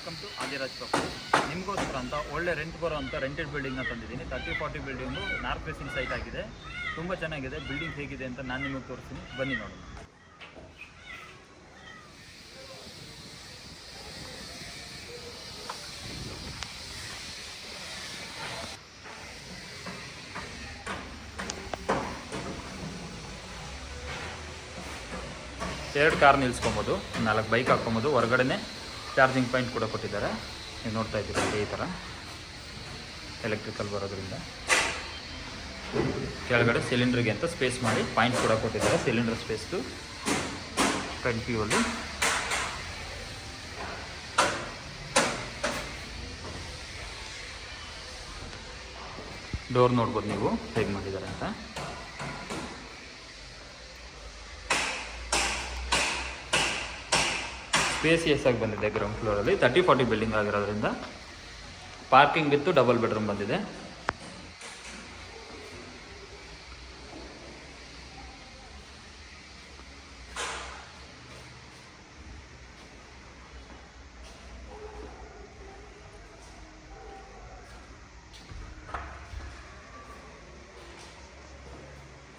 Welcome to Adiraj property. ನಿಮಗೋಸ್ಕರ ಅಂತ ಒಳ್ಳೆ ರೆಂಟ್ ಬರೋವಂಥ ರೆಂಟೆಡ್ ಬಿಲ್ಡಿಂಗ್ನ ತಂದಿದ್ದೀನಿ. 30-40 ಬಿಲ್ಡಿಂಗು ನಾರ್ತ್ ಫೇಸಿಂಗ್ ಸೈಟ್ ಆಗಿದೆ. ತುಂಬ ಚೆನ್ನಾಗಿದೆ. ಬಿಲ್ಡಿಂಗ್ ಹೇಗಿದೆ ಅಂತ ನಾನು ನಿಮಗೆ ತೋರಿಸ್ತೀನಿ, ಬನ್ನಿ ನೋಡೋಣ. ಎರಡು ಕಾರ್ ನಿಲ್ಲಿಸ್ಕೊಬೋದು, 4 ಬೈಕ್ ಹಾಕ್ಕೊಬೋದು. ಹೊರಗಡೆ ಚಾರ್ಜಿಂಗ್ ಪಾಯಿಂಟ್ ಕೂಡ ಕೊಟ್ಟಿದ್ದಾರೆ. ನೀವು ನೋಡ್ತಾ ಇದ್ದೀರಾ ಈ ಥರ ಎಲೆಕ್ಟ್ರಿಕಲ್ ಬರೋದ್ರಿಂದ. ಕೆಳಗಡೆ ಸಿಲಿಂಡ್ರಿಗೆ ಅಂತ ಸ್ಪೇಸ್ ಮಾಡಿ ಪಾಯಿಂಟ್ ಕೂಡ ಕೊಟ್ಟಿದ್ದಾರೆ. ಸಿಲಿಂಡರ್ ಸ್ಪೇಸ್ದು ಫ್ರಂಟ್ ವ್ಯೂ ಅಲ್ಲಿ ಡೋರ್ ನೋಡ್ಬೋದು ನೀವು ಹೇಗೆ ಮಾಡಿದ್ದಾರೆ ಅಂತ. ಸ್ಪೇಸಿಯಸ್ ಆಗಿ ಬಂದಿದೆ. ಗ್ರೌಂಡ್ ಫ್ಲೋರಲ್ಲಿ 30-40 ಬಿಲ್ಡಿಂಗ್ ಆಗಿರೋದ್ರಿಂದ ಪಾರ್ಕಿಂಗ್ ವಿತ್ತು ಡಬಲ್ ಬೆಡ್ರೂಮ್ ಬಂದಿದೆ.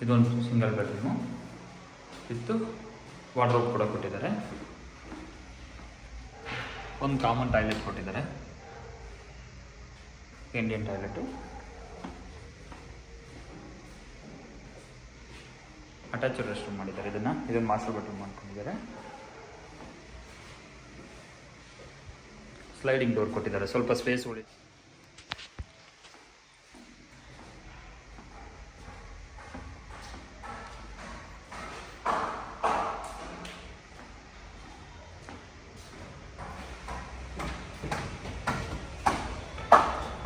ಇದೊಂದು ಸಿಂಗಲ್ ಬೆಡ್ರೂಮು ವಿತ್ತು ವಾರ್ಡ್ರೋಬ್ ಕೂಡ ಕೊಟ್ಟಿದ್ದಾರೆ. ಒಂದು ಕಾಮನ್ ಟಾಯ್ಲೆಟ್ ಕೊಟ್ಟಿದ್ದಾರೆ, Indian toilet. Attached rest room ಮಾಡಿದ್ದಾರೆ. ಇದನ್ನು ಮಾಸ್ಟರ್ ಬೆಡ್ರೂಮ್ ಮಾಡ್ಕೊಂಡಿದ್ದಾರೆ. ಸ್ಲೈಡಿಂಗ್ ಡೋರ್ ಕೊಟ್ಟಿದ್ದಾರೆ, ಸ್ವಲ್ಪ ಸ್ಪೇಸ್ ಉಳಿ.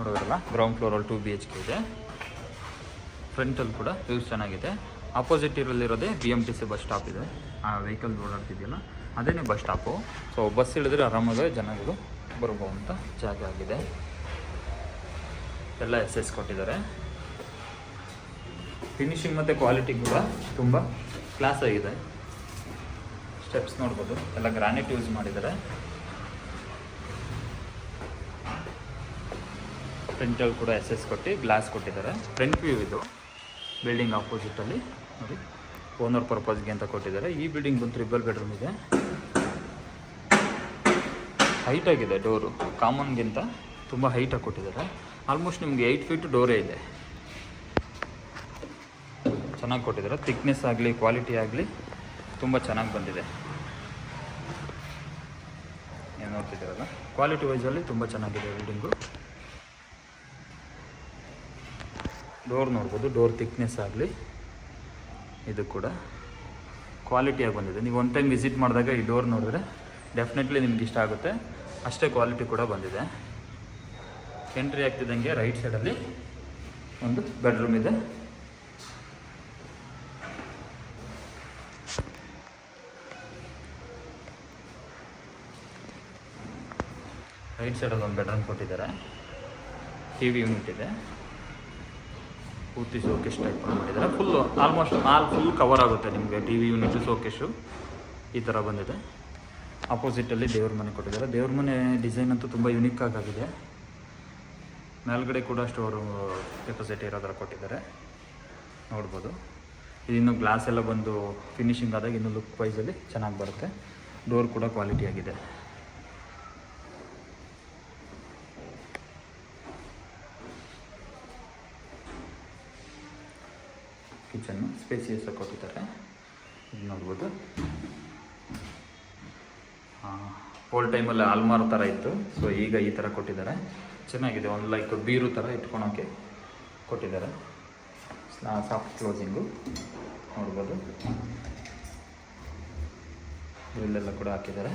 ನೋಡೋದ್ರಲ್ಲ, ಗ್ರೌಂಡ್ ಫ್ಲೋರಲ್ಲಿ 2 BHK ಇದೆ. ಫ್ರಂಟಲ್ಲಿ ಕೂಡ ವ್ಯೂಸ್ ಚೆನ್ನಾಗಿದೆ. ಆಪೋಸಿಟ್ ಇರೋದೇ BMTC ಬಸ್ ಸ್ಟಾಪ್ ಇದೆ. ಆ ವೆಹಿಕಲ್ ಓಡಾಡ್ತಿದೆಯಲ್ಲ ಅದೇ ಬಸ್ ಸ್ಟಾಪು. ಸೊ ಬಸ್ ಇಳಿದ್ರೆ ಆರಾಮಾಗಿ ಜನಗಳು ಬರ್ಬೋವಂಥ ಜಾಗ ಆಗಿದೆ. ಎಲ್ಲ SS ಕೊಟ್ಟಿದ್ದಾರೆ. ಫಿನಿಶಿಂಗ್ ಮತ್ತು ಕ್ವಾಲಿಟಿ ಕೂಡ ತುಂಬ ಕ್ಲಾಸ್ ಆಗಿದೆ. ಸ್ಟೆಪ್ಸ್ ನೋಡ್ಬೋದು, ಎಲ್ಲ ಗ್ರಾನೈಟ್ ಯೂಸ್ ಮಾಡಿದ್ದಾರೆ. ಫ್ರಂಟಲ್ಲಿ ಕೂಡ SS ಕೊಟ್ಟು ಗ್ಲಾಸ್ ಕೊಟ್ಟಿದ್ದಾರೆ. ಫ್ರಂಟ್ ವ್ಯೂ ಇದು ಬಿಲ್ಡಿಂಗ್ ಆಪೋಸಿಟಲ್ಲಿ ನೋಡಿ, ಓನರ್ ಪರ್ಪಸ್ಗೆ ಅಂತ ಕೊಟ್ಟಿದ್ದಾರೆ. ಈ ಬಿಲ್ಡಿಂಗ್ ಬಂದು 3 ಬೆಡ್ರೂಮ್ ಇದೆ. ಹೈಟ್ ಆಗಿದೆ ಡೋರು, ಕಾಮನ್ಗಿಂತ ತುಂಬ ಹೈಟಾಗಿ ಕೊಟ್ಟಿದ್ದಾರೆ. ಆಲ್ಮೋಸ್ಟ್ ನಿಮಗೆ 8 ಫೀಟ್ ಡೋರೇ ಇದೆ. ಚೆನ್ನಾಗಿ ಕೊಟ್ಟಿದ್ದಾರೆ. ಥಿಕ್ನೆಸ್ ಆಗಲಿ ಕ್ವಾಲಿಟಿ ಆಗಲಿ ತುಂಬ ಚೆನ್ನಾಗಿ ಬಂದಿದೆ. ನೀವು ನೋಡ್ತಿದ್ದೀರಲ್ಲ, ಕ್ವಾಲಿಟಿ ವೈಸಲ್ಲಿ ತುಂಬ ಚೆನ್ನಾಗಿದೆ ಬಿಲ್ಡಿಂಗು. ಡೋರ್ ನೋಡ್ಬೋದು, ಡೋರ್ ಥಿಕ್ನೆಸ್ ಆಗಲಿ ಇದು ಕೂಡ ಕ್ವಾಲಿಟಿಯಾಗಿ ಬಂದಿದೆ. ನೀವು ಒನ್ ಟೈಮ್ ವಿಸಿಟ್ ಮಾಡಿದಾಗ ಈ ಡೋರ್ ನೋಡಿದ್ರೆ ಡೆಫಿನೆಟ್ಲಿ ನಿಮ್ಗೆ ಇಷ್ಟ ಆಗುತ್ತೆ. ಅಷ್ಟೇ ಕ್ವಾಲಿಟಿ ಕೂಡ ಬಂದಿದೆ. ಎಂಟ್ರಿ ಆಗ್ತಿದ್ದಂಗೆ ರೈಟ್ ಸೈಡಲ್ಲಿ ಒಂದು ಬೆಡ್ರೂಮ್ ಇದೆ. ರೈಟ್ ಸೈಡಲ್ಲಿ ಒಂದು ಬೆಡ್ರೂಮ್ ಕೊಟ್ಟಿದ್ದಾರೆ. TV ಯೂನಿಟ್ ಇದೆ. ಪೂರ್ತಿ ಶೋಕೇಶ್ ಟೈಪ್ ಮಾಡಿದ್ದಾರೆ. ಆಲ್ಮೋಸ್ಟ್ ಫುಲ್ ಕವರ್ ಆಗುತ್ತೆ ನಿಮಗೆ. TV ಯೂನಿಟ್, ಶೋಕೇಶು ಈ ಥರ ಬಂದಿದೆ. ಆಪೋಸಿಟಲ್ಲಿ ದೇವ್ರ ಮನೆ ಕೊಟ್ಟಿದ್ದಾರೆ. ದೇವ್ರ ಮನೆ ಡಿಸೈನ್ ಅಂತೂ ತುಂಬ ಯುನೀಕ್ ಆಗಿದೆ. ಮೇಲ್ಗಡೆ ಕೂಡ ಸ್ಟೋರ್ ಕೆಪಾಸಿಟಿ ಇರೋ ಥರ ಕೊಟ್ಟಿದ್ದಾರೆ, ನೋಡ್ಬೋದು. ಇದಿನ್ನು ಗ್ಲಾಸ್ ಎಲ್ಲ ಬಂದು ಫಿನಿಶಿಂಗ್ ಆದಾಗ ಇನ್ನು ಲುಕ್ ವೈಸಲ್ಲಿ ಚೆನ್ನಾಗಿ ಬರುತ್ತೆ. ಡೋರ್ ಕೂಡ ಕ್ವಾಲಿಟಿ ಆಗಿದೆ. ಕಿಚನ್ನು ಸ್ಪೇಸಿಯಸ್ ಕೊಟ್ಟಿದ್ದಾರೆ, ಇದು ನೋಡ್ಬೋದು. ಓಲ್ಡ್ ಟೈಮಲ್ಲಿ ಆಲ್ಮಾರ್ ಥರ ಇತ್ತು, ಸೊ ಈಗ ಈ ಥರ ಕೊಟ್ಟಿದ್ದಾರೆ. ಚೆನ್ನಾಗಿದೆ. ಒಂದು ಲೈಕ್ ಬೀರು ಥರ ಇಟ್ಕೊಳೋಕ್ಕೆ ಕೊಟ್ಟಿದ್ದಾರೆ. ಸಾಫ್ಟ್ ಕ್ಲೋಸಿಂಗು ನೋಡ್ಬೋದು. ಇಲ್ಲೆಲ್ಲ ಕೂಡ ಹಾಕಿದ್ದಾರೆ.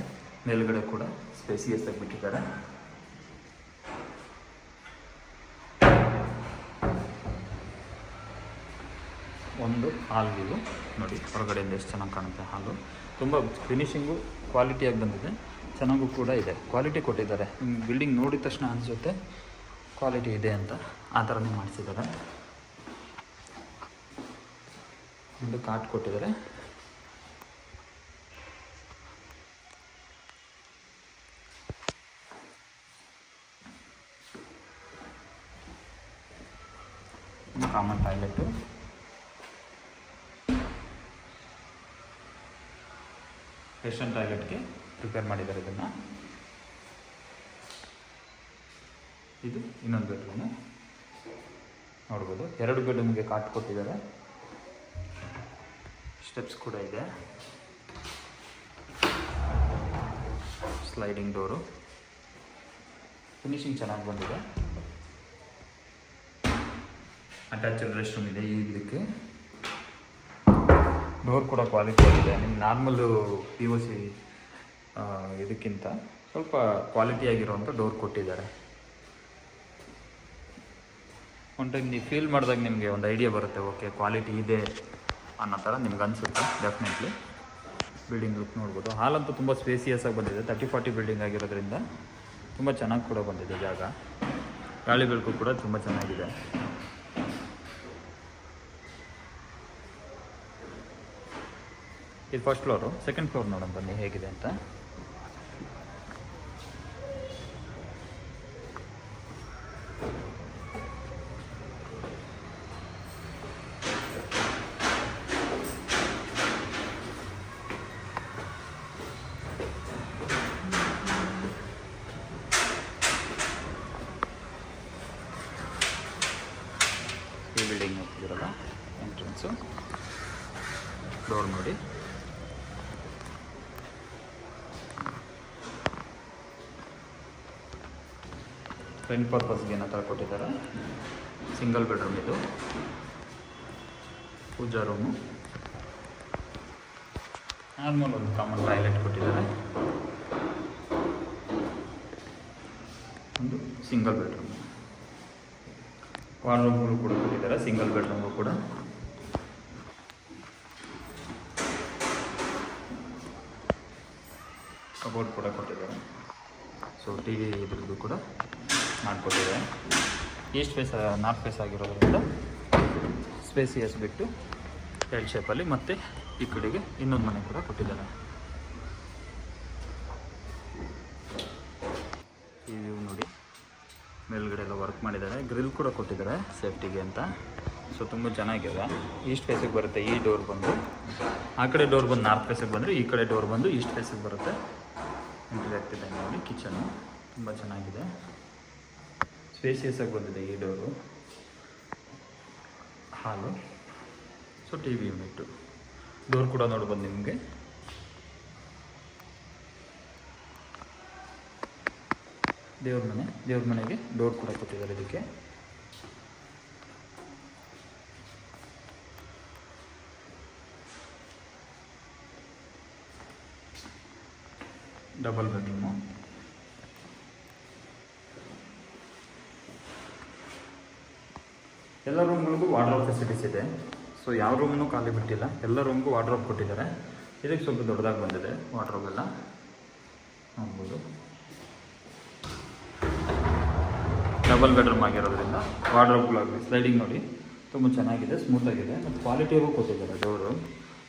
ಮೇಲ್ಗಡೆ ಕೂಡ ಸ್ಪೇಸಿಯಸ್ ಆಗಿ ಬಿಟ್ಟಿದ್ದಾರೆ. ಒಂದು ಹಾಲ್ ವ್ಯೂ ನೋಡಿ, ಹೊರಗಡೆಯಿಂದ ಎಷ್ಟು ಚೆನ್ನಾಗಿ ಕಾಣುತ್ತೆ ಹಾಲು. ತುಂಬ ಫಿನಿಶಿಂಗು ಕ್ವಾಲಿಟಿಯಾಗಿ ಬಂದಿದೆ. ಚೆನ್ನಾಗೂ ಕೂಡ ಇದೆ. ಕ್ವಾಲಿಟಿ ಕೊಟ್ಟಿದ್ದಾರೆ. ಬಿಲ್ಡಿಂಗ್ ನೋಡಿದ ತಕ್ಷಣ ಅನಿಸುತ್ತೆ ಕ್ವಾಲಿಟಿ ಇದೆ ಅಂತ. ಆ ಥರನೇ ಮಾಡಿಸಿದ್ದಾರೆ. ಒಂದು ಕಾಟ್ ಕೊಟ್ಟಿದ್ದಾರೆ. Common toilet. ವೆಸ್ಟರ್ನ್ ಟಾಯ್ಲೆಟ್ಗೆ ಪ್ರಿಪೇರ್ ಮಾಡಿದ್ದಾರೆ ಇದನ್ನು. ಇದು ಇನ್ನೊಂದು ಬೆಡ್ರೂಮು ನೋಡ್ಬೋದು. 2 ಬೆಡ್ರೂಮ್ಗೆ ಕಾಟ್ ಕೊಟ್ಟಿದ್ದಾರೆ. ಸ್ಟೆಪ್ಸ್ ಕೂಡ ಇದೆ. Sliding door. ಫಿನಿಶಿಂಗ್ ಚೆನ್ನಾಗಿ ಬಂದಿದೆ. ಅಟ್ಯಾಚ್ಡ್ ರೆಸ್ಟ್ ರೂಮ್ ಇದೆ. ಇದಕ್ಕೆ ಡೋರ್ ಕೂಡ ಕ್ವಾಲಿಟಿ ಆಗಿದೆ. ನಿಮ್ಮ ನಾರ್ಮಲ್ಲು POC ಇದಕ್ಕಿಂತ ಸ್ವಲ್ಪ ಕ್ವಾಲಿಟಿಯಾಗಿರುವಂಥ ಡೋರ್ ಕೊಟ್ಟಿದ್ದಾರೆ. ಒನ್ ಟೈಮ್ ನೀವು ಫೀಲ್ ಮಾಡಿದಾಗ ನಿಮಗೆ ಒಂದು ಐಡಿಯಾ ಬರುತ್ತೆ, ಓಕೆ ಕ್ವಾಲಿಟಿ ಇದೆ ಅನ್ನೋ ಥರ ನಿಮ್ಗೆ ಅನಿಸುತ್ತೆ. ಡೆಫಿನೆಟ್ಲಿ ಬಿಲ್ಡಿಂಗ್ ಲುಕ್ ನೋಡ್ಬೋದು. ಹಾಲಂತೂ ತುಂಬ ಸ್ಪೇಸಿಯಸ್ ಆಗಿ ಬಂದಿದೆ. 30-40 ಬಿಲ್ಡಿಂಗ್ ಆಗಿರೋದ್ರಿಂದ ತುಂಬ ಚೆನ್ನಾಗಿ ಕೂಡ ಬಂದಿದೆ ಜಾಗ. ಗಾಳಿ ಬೆಳಕು ಕೂಡ ತುಂಬ ಚೆನ್ನಾಗಿದೆ. ಇದು ಫಸ್ಟ್ ಫ್ಲೋರು. ಸೆಕೆಂಡ್ ಫ್ಲೋರ್ ನೋಡೋಣ ಬನ್ನಿ ಹೇಗಿದೆ ಅಂತ. ಈ ಬಿಲ್ಡಿಂಗ್ ನೋಡ್ತಿದ್ದೀರಲ್ಲ, ಎಂಟ್ರೆನ್ಸು, ಡೋರ್ ನೋಡಿ. ಫ್ರೆಂಡ್ ಪರ್ಪಸ್ಗೆ ಏನೋ ಥರ ಕೊಟ್ಟಿದ್ದಾರೆ. ಸಿಂಗಲ್ ಬೆಡ್ರೂಮ್ ಇದು. ಪೂಜಾ ರೂಮು. ನಾರ್ಮಲ್ ಒಂದು ಕಾಮನ್ ಟಾಯ್ಲೆಟ್ ಕೊಟ್ಟಿದ್ದಾರೆ. ಒಂದು ಸಿಂಗಲ್ ಬೆಡ್ರೂಮ್. ವಾರ್ಡ್ರೋಬ್ಗಳು ಕೂಡ ಕೊಟ್ಟಿದ್ದಾರೆ. ಸಿಂಗಲ್ ಬೆಡ್ರೂಮು ಕೂಡ. ಕಬೋರ್ಡ್ ಕೂಡ ಕೊಟ್ಟಿದ್ದಾರೆ. ಸೊ TV ಇದ್ರದ್ದು ಕೂಡ ಮಾಡಿಕೊಟ್ಟಿದ್ದಾರೆ. ಈಸ್ಟ್ ಫೇಸ್ ನಾರ್ತ್ ಫೇಸ್ ಆಗಿರೋದ್ರಿಂದ ಸ್ಪೇಸಿಯಸ್ ಬಿಟ್ಟು ಎಲ್ ಶೇಪಲ್ಲಿ ಮತ್ತೆ ಈ ಕಡೆಗೆ ಇನ್ನೊಂದು ಮನೆ ಕೂಡ ಕೊಟ್ಟಿದ್ದಾರೆ. ಈ ವ್ಯೂ ನೋಡಿ. ಮೇಲ್ಗಡೆ ಎಲ್ಲ ವರ್ಕ್ ಮಾಡಿದ್ದಾರೆ. ಗ್ರಿಲ್ ಕೂಡ ಕೊಟ್ಟಿದ್ದಾರೆ ಸೇಫ್ಟಿಗೆ ಅಂತ. ಸೊ ತುಂಬ ಚೆನ್ನಾಗಿದೆ. ಈಸ್ಟ್ ಫೇಸಿಗೆ ಬರುತ್ತೆ ಈ ಡೋರ್ ಬಂದು. ಆ ಕಡೆ ಡೋರ್ ಬಂದು ನಾರ್ತ್ ಫೇಸಿಗೆ ಬಂದರೆ ಈ ಕಡೆ ಡೋರ್ ಬಂದು ಈಸ್ಟ್ ಫೇಸಿಗೆ ಬರುತ್ತೆ. ಎಂಟ್ರಿ ಆಗ್ತಿದೆ ನೋಡಿ. ಕಿಚನು ತುಂಬ ಚೆನ್ನಾಗಿದೆ. ಸ್ಪೇಸಿಯಸ್ ಆಗಿ ಬಂದಿದೆ ಈ ಡೋರು. ಹಾಲು. So TV unit. ಡೋರ್ ಕೂಡ ನೋಡ್ಬೋದು ನಿಮಗೆ. ದೇವ್ರ ಮನೆಗೆ ಡೋರ್ ಕೂಡ ಕೊಟ್ಟಿದ್ದಾರೆ ಇದಕ್ಕೆ. Double bedroom. ಎಲ್ಲ ರೂಮ್ಗಳಿಗೂ ವಾರ್ಡ್ರೋಬ್ ಫೆಸಿಲಿಟೀಸ್ ಇದೆ. ಸೊ ಯಾವ ರೂಮ್ನೂ ಖಾಲಿ ಬಿಟ್ಟಿಲ್ಲ. ಎಲ್ಲ ರೂಮ್ಗೂ ವಾರ್ಡ್ರೋಬ್ ಕೊಟ್ಟಿದ್ದಾರೆ. ಇದಕ್ಕೆ ಸ್ವಲ್ಪ ದೊಡ್ಡದಾಗಿ ಬಂದಿದೆ ವಾರ್ಡ್ರೋಬ್ ಎಲ್ಲ ನೋಡ್ಬೋದು. ಡಬಲ್ ಬೆಡ್ರೂಮ್ ಆಗಿರೋದ್ರಿಂದ ವಾರ್ಡ್ರೋಬ್ಗಳಾಗಲಿ ಸ್ಲೈಡಿಂಗ್ ನೋಡಿ ತುಂಬ ಚೆನ್ನಾಗಿದೆ, ಸ್ಮೂತಾಗಿದೆ. ಮತ್ತು ಕ್ವಾಲಿಟಿಯಾಗೂ ಕೊಟ್ಟಿದ್ದಾರೆ ಡೋರು.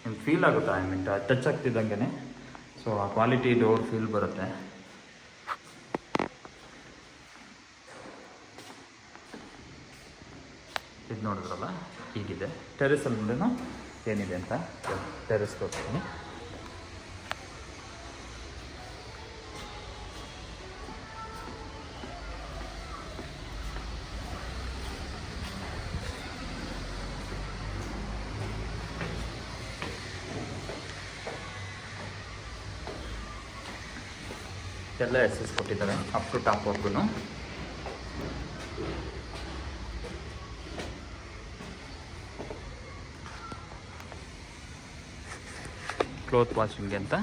ನಿಮ್ಗೆ ಫೀಲ್ ಆಗುತ್ತೆ, ಟಚ್ ಆಗ್ತಿದ್ದಂಗೆ. ಸೊ ಆ ಕ್ವಾಲಿಟಿ ಡೋರ್ ಫೀಲ್ ಬರುತ್ತೆ. ಇದು ನೋಡಿದ್ರಲ್ಲ ಹೀಗಿದೆ. ಟೆರೆಸಲ್ಲಿಂದನೂ ಏನಿದೆ ಅಂತ ಟೆರೆಸ್ ತೋರಿಸ್ತೀನಿ. ಎಲ್ಲ ಎಕ್ಸಸ್ ಕೊಟ್ಟಿದ್ದಾರೆ ಅಪ್ ಟು ಟಾಪ್ ವರ್ಗು. ಕ್ಲೋತ್ ವಾಷಿಂಗ್ಗೆ ಅಂತ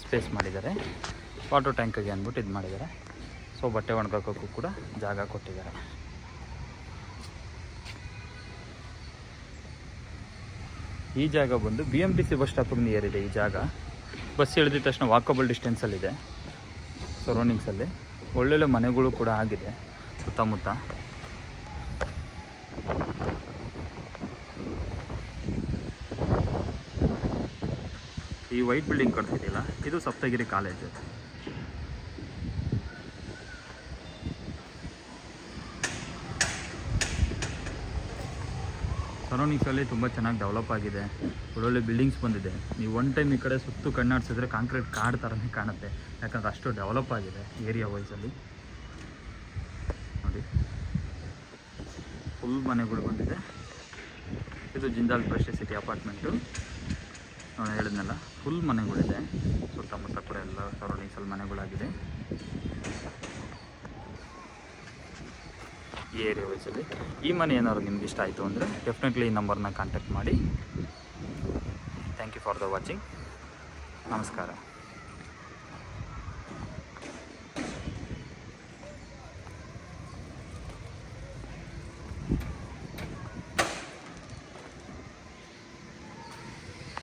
ಸ್ಪೇಸ್ ಮಾಡಿದ್ದಾರೆ. ವಾಟರ್ ಟ್ಯಾಂಕಿಗೆ ಅಂದ್ಬಿಟ್ಟು ಇದು ಮಾಡಿದ್ದಾರೆ. ಸೊ ಬಟ್ಟೆ ಒಣಗಾಕೋಕ್ಕೂ ಕೂಡ ಜಾಗ ಕೊಟ್ಟಿದ್ದಾರೆ. ಈ ಜಾಗ ಬಂದು BMTC ಬಸ್ ಸ್ಟಾಪಿಗೆ ನಿಯರ್ ಇದೆ. ಈ ಜಾಗ ಬಸ್ ಇಳಿದ ತಕ್ಷಣ ವಾಕಬಲ್ ಡಿಸ್ಟೆನ್ಸಲ್ಲಿದೆ. ಸರೌಂಡಿಂಗ್ಸಲ್ಲಿ ಒಳ್ಳೊಳ್ಳೆ ಮನೆಗಳು ಕೂಡ ಆಗಿದೆ ಸುತ್ತಮುತ್ತ. ಈ ವೈಟ್ ಬಿಲ್ಡಿಂಗ್ ಕಟ್ತಿದೆಯಲ್ಲ, ಇದು ಸಪ್ತಗಿರಿ ಕಾಲೇಜು. ಸರೌಂಡಿಂಗ್ಸಲ್ಲಿ ತುಂಬ ಚೆನ್ನಾಗಿ ಡೆವಲಪ್ ಆಗಿದೆ, ಒಳ್ಳೊಳ್ಳೆ ಬಿಲ್ಡಿಂಗ್ಸ್ ಬಂದಿದೆ. ನೀವು ಒನ್ ಟೈಮ್ ಈ ಕಡೆ ಸುತ್ತು ಕಣ್ಣಾಡಿಸಿದ್ರೆ ಕಾಂಕ್ರೀಟ್ ಕಾಡು ಥರನೇ ಕಾಣುತ್ತೆ, ಯಾಕಂದ್ರೆ ಅಷ್ಟು ಡೆವಲಪ್ ಆಗಿದೆ ಏರಿಯಾ ವೈಸಲ್ಲಿ. ನೋಡಿ ಫುಲ್ ಮನೆಗಳು ಬಂದಿದೆ. ಇದು ಜಿಂದಾಲ್ ಪ್ರೆಸ್ಟೀಜ್ ಸಿಟಿ ಅಪಾರ್ಟ್ಮೆಂಟು. ನಾನು ಹೇಳಿದ್ನಲ್ಲ, ಫುಲ್ ಮನೆಗಳಿದೆ ಸುತ್ತಮುತ್ತ ಕೂಡ ಎಲ್ಲ ಸರೌಂಡಿಂಗ್ಸಲ್ಲಿ ಮನೆಗಳಾಗಿದೆ ಈ ಏರಿಯಾ ವೈಸಲ್ಲಿ. ಈ ಮನೆ ಏನಾದ್ರು ನಿಮ್ಗೆ ಇಷ್ಟ ಆಯಿತು ಅಂದರೆ ಡೆಫಿನೆಟ್ಲಿ ಈ ನಂಬರ್ನ ಕಾಂಟ್ಯಾಕ್ಟ್ ಮಾಡಿ. Thank you for the watching. ನಮಸ್ಕಾರ.